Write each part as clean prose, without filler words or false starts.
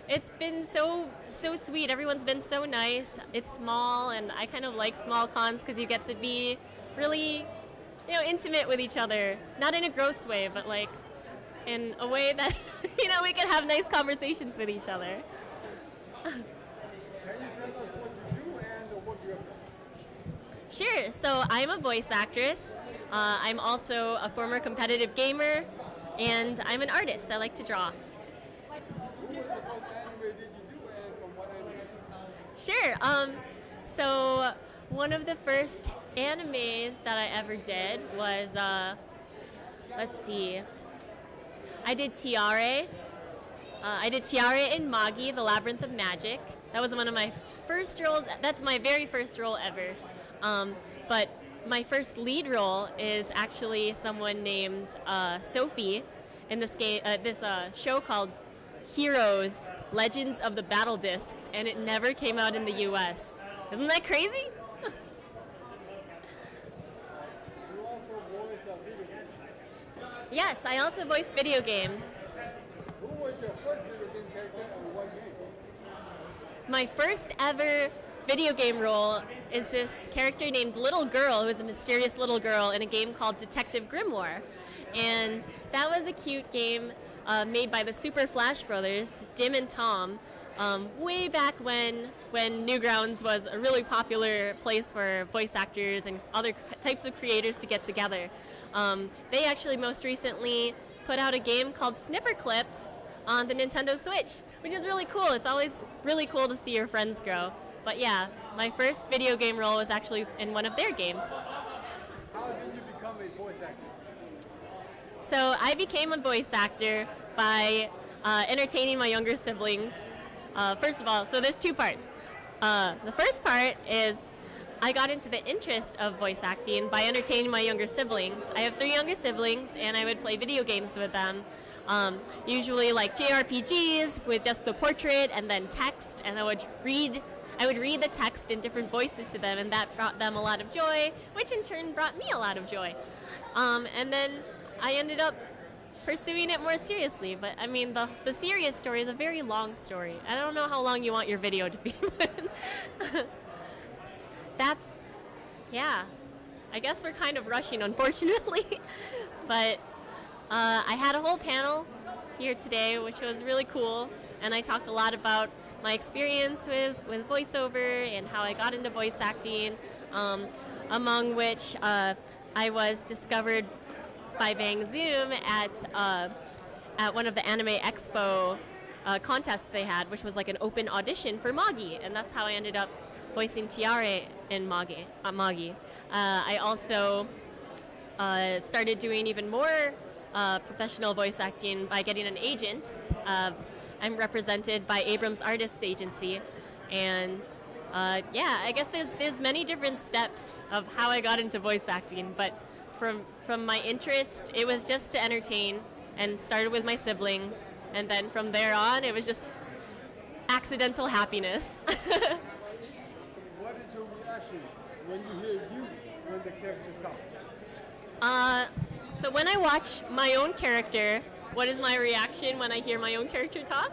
It's been so sweet. Everyone's been so nice. It's small, and I kind of like small cons because you get to be really, intimate with each other. Not in a gross way, but like in a way that we can have nice conversations with each other. Can you tell us what you do and what you have done? Sure. So I'm a voice actress. I'm also a former competitive gamer, and I'm an artist. I like to draw. Who was the first anime did you do and from what anime? Sure. So one of the first animes that I ever did was, let's see, I did Tiare. I did Tiare in Magi, The Labyrinth of Magic. That was one of my first roles. That's my very first role ever. But my first lead role is actually someone named Sophie in this game, this show called Heroes: Legends of the Battle Discs, and it never came out in the U.S. Isn't that crazy? You also voice video games. Yes, I also voice video games. Who was your first video game character and what game? My first ever video game role is this character named Little Girl, who is a mysterious little girl in a game called Detective Grimoire. And that was a cute game made by the Super Flash Brothers, Dim and Tom, way back when Newgrounds was a really popular place for voice actors and other types of creators to get together. They actually most recently put out a game called Snipper Clips on the Nintendo Switch, which is really cool. It's always really cool to see your friends grow. But yeah, my first video game role was actually in one of their games. How did you become a voice actor? So I became a voice actor by entertaining my younger siblings. First of all, so there's two parts. The first part is I got into the interest of voice acting by entertaining my younger siblings. I have 3 younger siblings, and I would play video games with them. Usually like JRPGs with just the portrait and then text, and I would read the text in different voices to them, and that brought them a lot of joy, which in turn brought me a lot of joy. And then I ended up pursuing it more seriously, but I mean, the serious story is a very long story. I don't know how long you want your video to be, but yeah, I guess we're kind of rushing, unfortunately. But I had a whole panel here today, which was really cool, and I talked a lot about my experience with voiceover and how I got into voice acting, among which I was discovered by Bang Zoom at one of the Anime Expo contests they had, which was like an open audition for Magi, and that's how I ended up voicing Tiare in Magi. I also started doing even more professional voice acting by getting an agent. I'm represented by Abrams Artists Agency, and yeah, I guess there's many different steps of how I got into voice acting, but from my interest, it was just to entertain, and started with my siblings, and then from there on, it was just accidental happiness. What is your reaction when you hear you when the character talks? So when I watch my own character, what is my reaction when I hear my own character talk?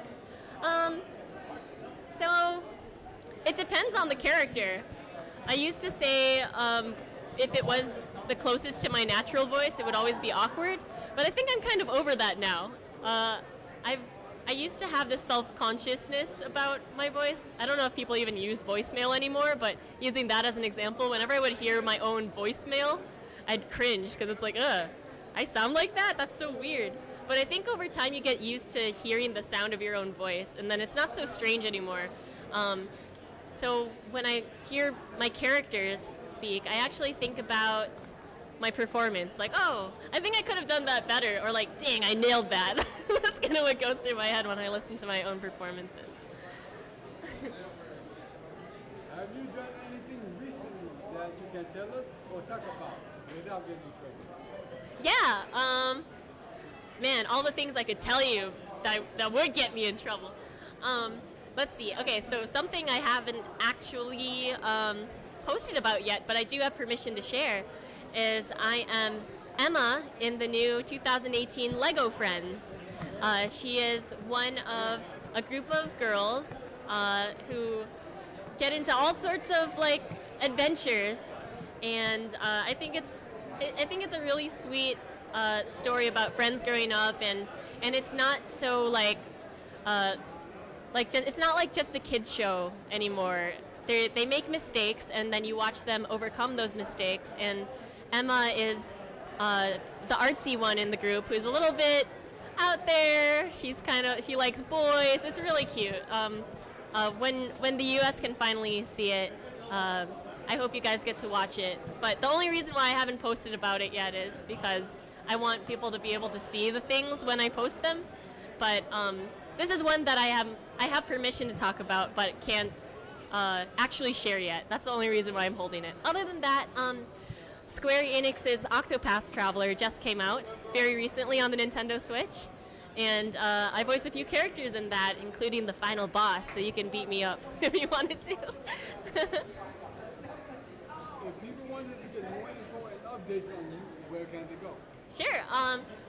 So it depends on the character. I used to say if it was the closest to my natural voice, it would always be awkward, but I think I'm kind of over that now. I used to have this self-consciousness about my voice. I don't know if people even use voicemail anymore, but using that as an example, whenever I would hear my own voicemail, I'd cringe because it's like, I sound like that? That's so weird. But I think over time you get used to hearing the sound of your own voice, and then it's not so strange anymore. So when I hear my characters speak, I actually think about my performance. Like, oh, I think I could have done that better, or like, dang, I nailed that. That's kind of what goes through my head when I listen to my own performances. Have you done anything recently that you can tell us or talk about without getting in trouble? Yeah, man, all the things I could tell you that would get me in trouble. Let's see. Okay, so something I haven't actually posted about yet, but I do have permission to share, is I am Emma in the new 2018 Lego Friends. She is one of a group of girls who get into all sorts of like adventures, and I think it's a really sweet story about friends growing up, and it's not so it's not like just a kids show anymore. They make mistakes, and then you watch them overcome those mistakes. And Emma is the artsy one in the group, who's a little bit out there. She likes boys. It's really cute. When the U.S. can finally see it, I hope you guys get to watch it. But the only reason why I haven't posted about it yet is because I want people to be able to see the things when I post them. But this is one that I have permission to talk about, but can't actually share yet. That's the only reason why I'm holding it. Other than that, Square Enix's Octopath Traveler just came out very recently on the Nintendo Switch, and I voiced a few characters in that, including the final boss, so you can beat me up if you wanted to. If people wanted to get more info and updates on you, where can they go? Sure.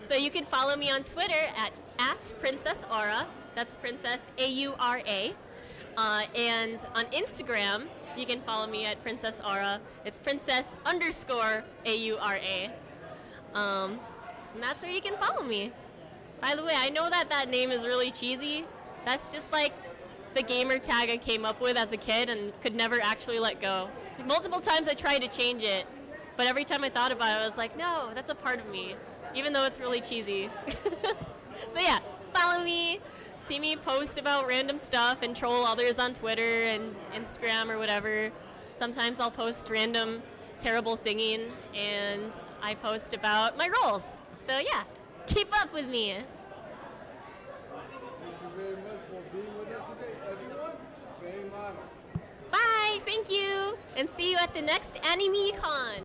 So you can follow me on Twitter at Princess Aura. That's Princess AURA. And on Instagram, you can follow me at Princess Aura. It's Princess_AURA. And that's where you can follow me. By the way, I know that name is really cheesy. That's just like the gamer tag I came up with as a kid and could never actually let go. Multiple times I tried to change it, but every time I thought about it, I was like, no, that's a part of me, even though it's really cheesy. So yeah, follow me, see me post about random stuff and troll others on Twitter and Instagram or whatever. Sometimes I'll post random terrible singing, and I post about my roles. So yeah, keep up with me. Thank you very much for being with us today, everyone. Faye Mata. Bye, thank you, and see you at the next AnimeCon.